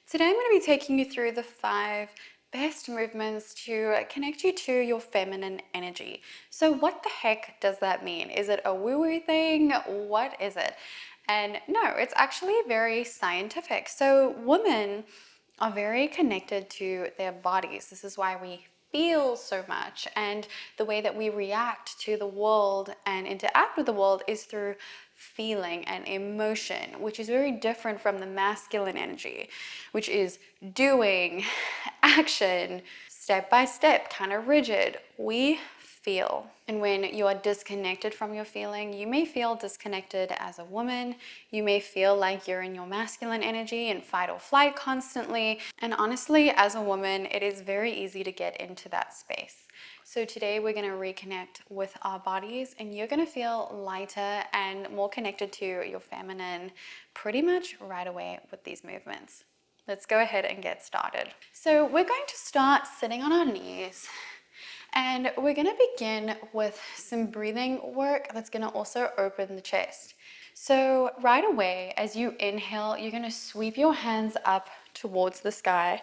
Today I'm going to be taking you through the 5 best movements to connect you to your feminine energy. So what the heck does that mean? Is it a woo-woo thing? What is it? And no, it's actually very scientific. So women are very connected to their bodies. This is why we feel so much, and the way that we react to the world and interact with the world is through feeling and emotion, which is very different from the masculine energy, which is doing, action, step by step, kind of rigid. We feel. And when you are disconnected from your feeling, you may feel disconnected as a woman. You may feel like you're in your masculine energy and fight or flight constantly. And honestly, as a woman, it is very easy to get into that space. So today we're going to reconnect with our bodies, and you're going to feel lighter and more connected to your feminine pretty much right away with these movements. Let's go ahead and get started. So we're going to start sitting on our knees, and we're going to begin with some breathing work that's going to also open the chest. So right away, as you inhale, you're going to sweep your hands up towards the sky.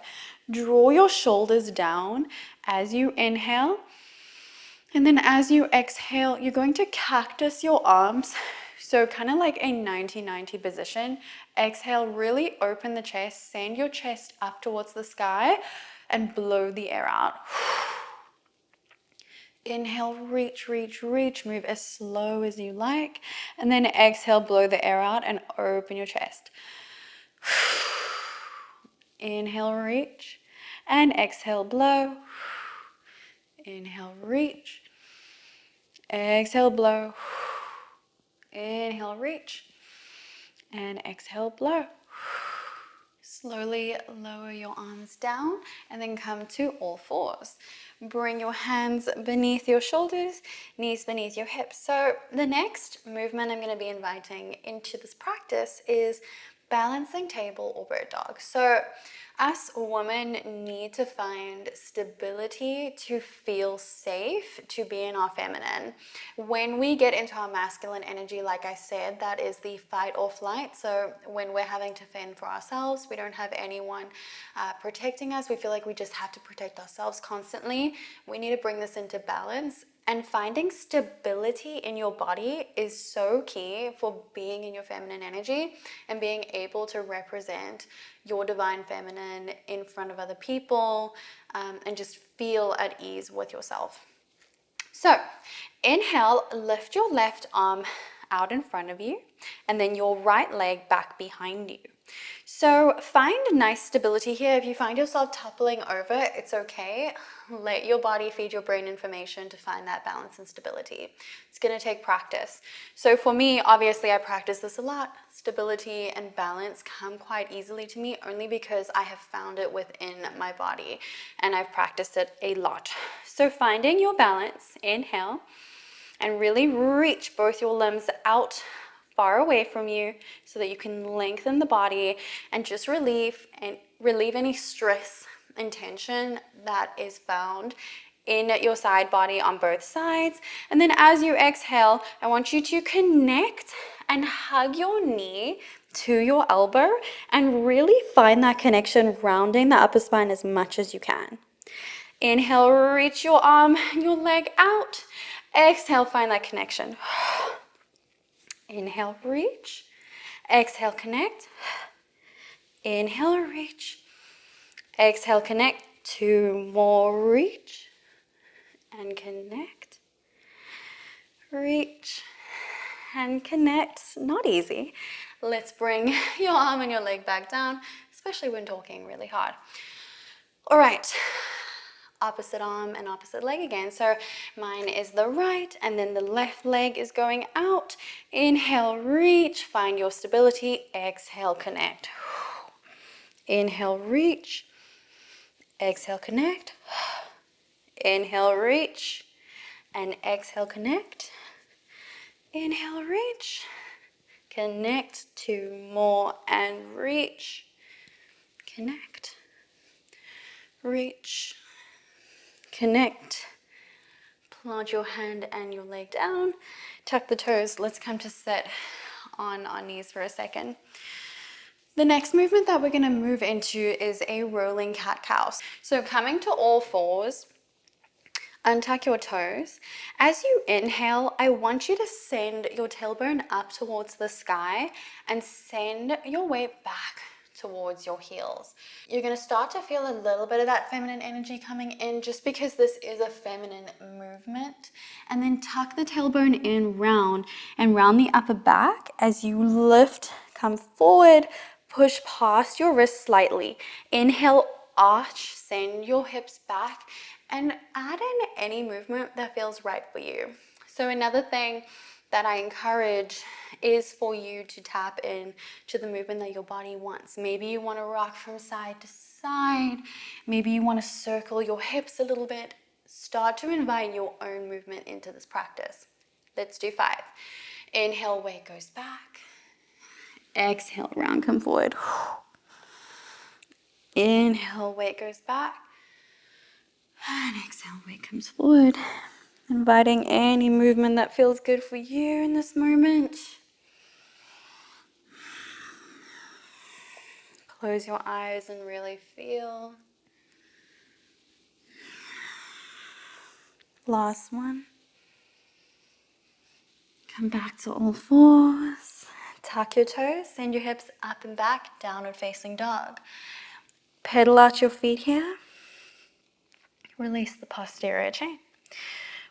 Draw your shoulders down as you inhale. And then as you exhale, you're going to cactus your arms. So kind of like a 90-90 position. Exhale, really open the chest, send your chest up towards the sky and blow the air out. Inhale, reach, reach, reach. Move as slow as you like. And then exhale, blow the air out and open your chest. Inhale, reach. And exhale, blow. Inhale, reach. Exhale, blow. Inhale, reach. And exhale, blow. Slowly lower your arms down and then come to all fours. Bring your hands beneath your shoulders, knees beneath your hips. So the next movement I'm going to be inviting into this practice is balancing table or bird dog. So us women need to find stability to feel safe, to be in our feminine. When we get into our masculine energy, like I said, that is the fight or flight. So when we're having to fend for ourselves, we don't have anyone protecting us. We feel like we just have to protect ourselves constantly. We need to bring this into balance. And finding stability in your body is so key for being in your feminine energy and being able to represent your divine feminine in front of other people, and just feel at ease with yourself. So inhale, lift your left arm out in front of you and then your right leg back behind you. So find nice stability here. If you find yourself toppling over, it's okay. Let your body feed your brain information to find that balance and stability. It's going to take practice. So for me, obviously, I practice this a lot. Stability and balance come quite easily to me only because I have found it within my body and I've practiced it a lot. So finding your balance, inhale, and really reach both your limbs out far away from you so that you can lengthen the body and just relieve any stress and tension that is found in your side body on both sides. And then as you exhale, I want you to connect and hug your knee to your elbow and really find that connection, rounding the upper spine as much as you can. Inhale, reach your arm and your leg out. Exhale, find that connection. Inhale, reach. Exhale, connect. Inhale, reach. Exhale, connect. 2 more, reach and connect. Reach and connect. Not easy. Let's bring your arm and your leg back down, especially when talking really hard. All right. Opposite arm and opposite leg again. So mine is the right and then the left leg is going out. Inhale, reach, find your stability. Exhale, connect. Inhale, reach. Exhale, connect. Inhale, reach. And exhale, connect. Inhale, reach. Connect. 2 more and reach. Connect. Reach. Connect. Plant your hand and your leg down. Tuck the toes. Let's come to sit on our knees for a second. The next movement that we're going to move into is a rolling cat-cow. So coming to all fours, untuck your toes. As you inhale, I want you to send your tailbone up towards the sky and send your weight back towards your heels. You're going to start to feel a little bit of that feminine energy coming in just because this is a feminine movement. And then tuck the tailbone in round and round the upper back as you lift, come forward, push past your wrist slightly. Inhale, arch, send your hips back and add in any movement that feels right for you. So another thing that I encourage is for you to tap in to the movement that your body wants. Maybe you want to rock from side to side. Maybe you want to circle your hips a little bit. Start to invite your own movement into this practice. Let's do 5. Inhale, weight goes back. Exhale, round, come forward. Inhale, weight goes back. And exhale, weight comes forward. Inviting any movement that feels good for you in this moment. Close your eyes and really feel. Last one. Come back to all fours. Tuck your toes, send your hips up and back, downward facing dog. Pedal out your feet here. Release the posterior chain.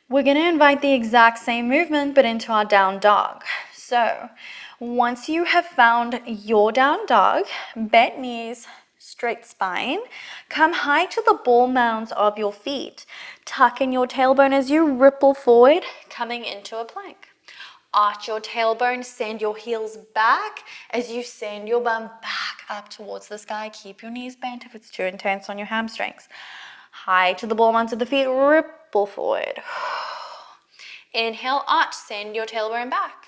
We're going to invite the exact same movement but into our down dog. So once you have found your down dog, bent knees, straight spine, come high to the ball mounds of your feet. Tuck in your tailbone as you ripple forward, coming into a plank. Arch your tailbone, send your heels back as you send your bum back up towards the sky. Keep your knees bent if it's too intense on your hamstrings. High to the ball mounds of the feet, ripple forward. Inhale, arch, send your tailbone back.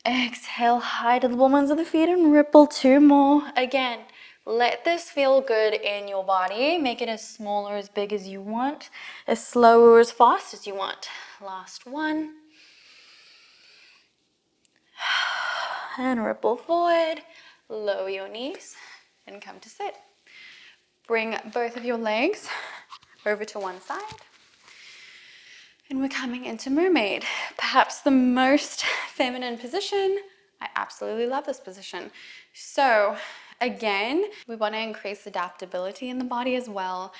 Exhale, high to the ball mounds of the feet and ripple 2 more. Again, let this feel good in your body. Make it as small or as big as you want, as slow or as fast as you want. Last one. And ripple forward. Lower your knees and come to sit. Bring both of your legs over to one side. And we're coming into Mermaid, perhaps the most feminine position. I absolutely love this position. So again, we want to increase adaptability in the body as well,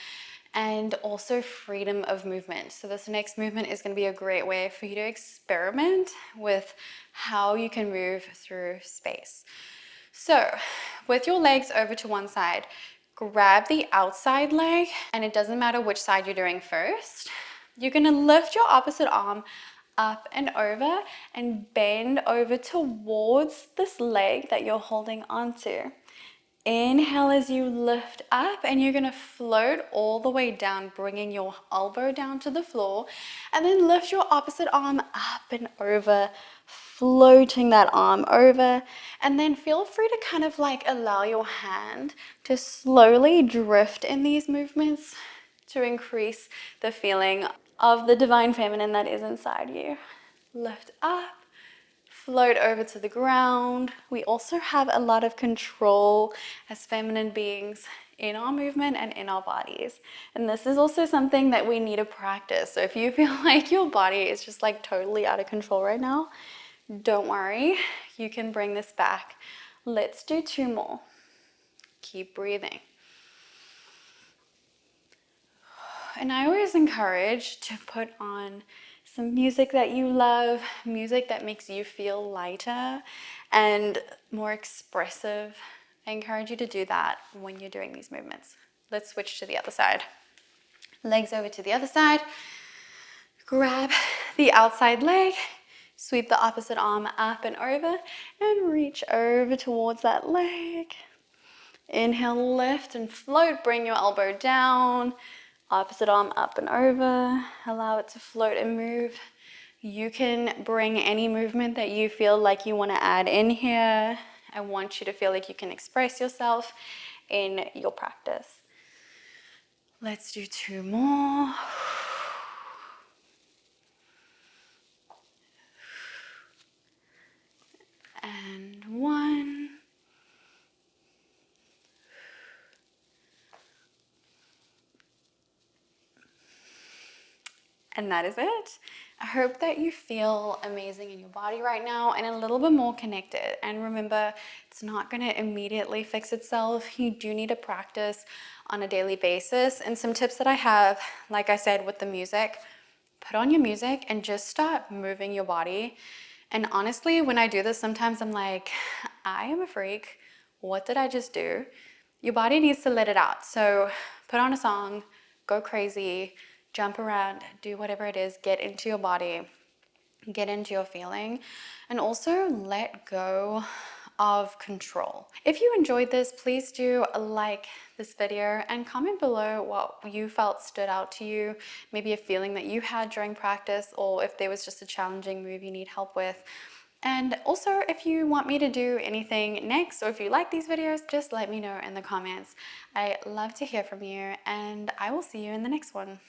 and also freedom of movement. So this next movement is going to be a great way for you to experiment with how you can move through space. So with your legs over to one side, grab the outside leg, and it doesn't matter which side you're doing first. You're going to lift your opposite arm up and over and bend over towards this leg that you're holding onto. Inhale as you lift up, and you're going to float all the way down, bringing your elbow down to the floor, and then lift your opposite arm up and over, floating that arm over, and then feel free to kind of like allow your hand to slowly drift in these movements to increase the feeling of the divine feminine that is inside you. Lift up. Float over to the ground. We also have a lot of control as feminine beings in our movement and in our bodies. And this is also something that we need to practice. So if you feel like your body is just like totally out of control right now, don't worry, you can bring this back. Let's do 2 more. Keep breathing. And I always encourage to put on some music that you love, music that makes you feel lighter and more expressive. I encourage you to do that when you're doing these movements. Let's switch to the other side. Legs over to the other side. Grab the outside leg, sweep the opposite arm up and over, and reach over towards that leg. Inhale, lift and float. Bring your elbow down. Opposite arm up and over. Allow it to float and move. You can bring any movement that you feel like you want to add in here. I want you to feel like you can express yourself in your practice. Let's do 2 more. And 1. And that is it. I hope that you feel amazing in your body right now and a little bit more connected. And remember, it's not going to immediately fix itself. You do need to practice on a daily basis. And some tips that I have, like I said, with the music, put on your music and just start moving your body. And honestly, when I do this, sometimes I'm like, I am a freak. What did I just do? Your body needs to let it out. So put on a song, go crazy, jump around, do whatever it is, get into your body, get into your feeling, and also let go of control. If you enjoyed this, please do like this video and comment below what you felt stood out to you, maybe a feeling that you had during practice, or if there was just a challenging move you need help with. And also, if you want me to do anything next, or if you like these videos, just let me know in the comments. I love to hear from you, and I will see you in the next one.